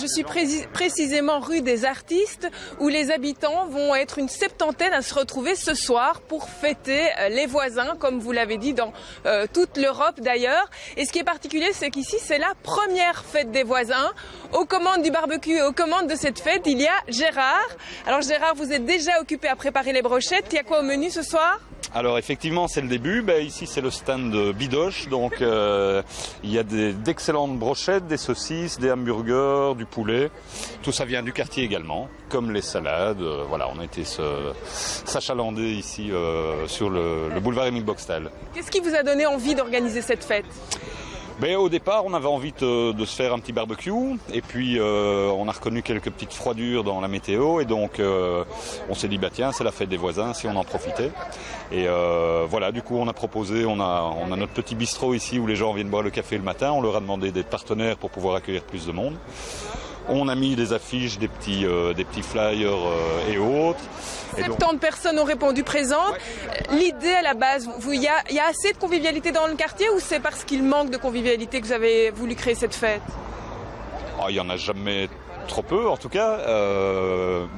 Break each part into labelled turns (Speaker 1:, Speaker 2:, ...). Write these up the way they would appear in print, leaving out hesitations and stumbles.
Speaker 1: je suis précisément rue des Artistes où les habitants vont être une septantaine à se retrouver ce soir pour fêter les voisins, comme vous l'avez dit, dans toute l'Europe d'ailleurs. Et ce qui est particulier, c'est qu'ici, c'est la première fête des voisins. Aux commandes du barbecue et aux commandes de cette fête, il y a Gérard. Alors Gérard, vous êtes déjà occupé à préparer les brochettes. Il y a quoi au menu ce soir ?
Speaker 2: Alors effectivement, c'est le début. Ici, c'est le stand de Bidoche. Donc il y a d'excellentes brochettes, des saucisses, des hamburgers, du poulet. Tout ça vient du quartier également, comme les salades. Voilà, on a été s'achalander ici sur le boulevard Émile Boxtel.
Speaker 1: Qu'est-ce qui vous a donné envie d'organiser cette fête ?
Speaker 2: Au départ, on avait envie de se faire un petit barbecue et puis on a reconnu quelques petites froidures dans la météo et donc on s'est dit tiens, c'est la fête des voisins, si on en profitait. Et voilà, du coup on a proposé, on a notre petit bistrot ici où les gens viennent boire le café le matin, on leur a demandé d'être partenaires pour pouvoir accueillir plus de monde. On a mis des affiches, des petits flyers et autres.
Speaker 1: 70 personnes ont répondu présentes. Ouais. L'idée à la base, il y a assez de convivialité dans le quartier ou c'est parce qu'il manque de convivialité que vous avez voulu créer cette fête ?
Speaker 2: Il n'y en a jamais trop peu en tout cas,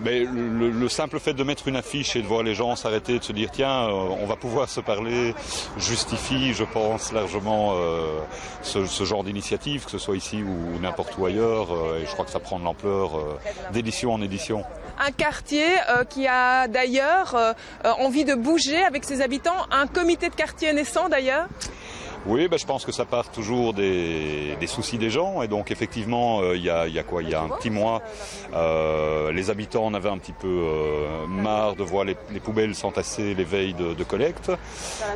Speaker 2: mais le simple fait de mettre une affiche et de voir les gens s'arrêter, de se dire tiens, on va pouvoir se parler, justifie, je pense, largement ce genre d'initiative, que ce soit ici ou n'importe où ailleurs, et je crois que ça prend de l'ampleur d'édition en édition.
Speaker 1: Un quartier qui a d'ailleurs envie de bouger avec ses habitants, un comité de quartier naissant d'ailleurs.
Speaker 2: Oui, je pense que ça part toujours des soucis des gens et donc effectivement il y a un petit mois les habitants en avaient un petit peu marre de voir les poubelles s'entasser les veilles de collecte.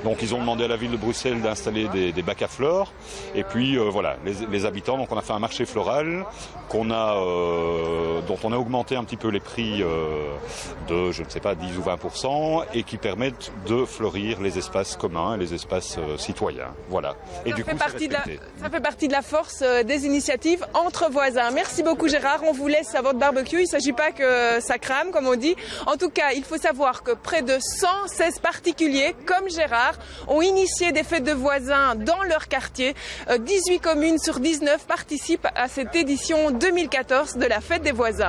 Speaker 2: Donc ils ont demandé à la ville de Bruxelles d'installer des bacs à fleurs et puis voilà, les habitants, donc on a fait un marché floral dont on a augmenté un petit peu les prix de, je ne sais pas, 10 ou 20% et qui permettent de fleurir les espaces communs et les espaces citoyens. Voilà. Et du coup, ça fait partie de la force des initiatives entre voisins. Merci beaucoup Gérard, on vous laisse à votre barbecue. Il ne s'agit pas que ça crame comme on dit. En tout cas, il faut savoir que près de 116 particuliers comme Gérard ont initié des fêtes de voisins dans leur quartier. 18 communes sur 19 participent à cette édition 2014 de la fête des voisins.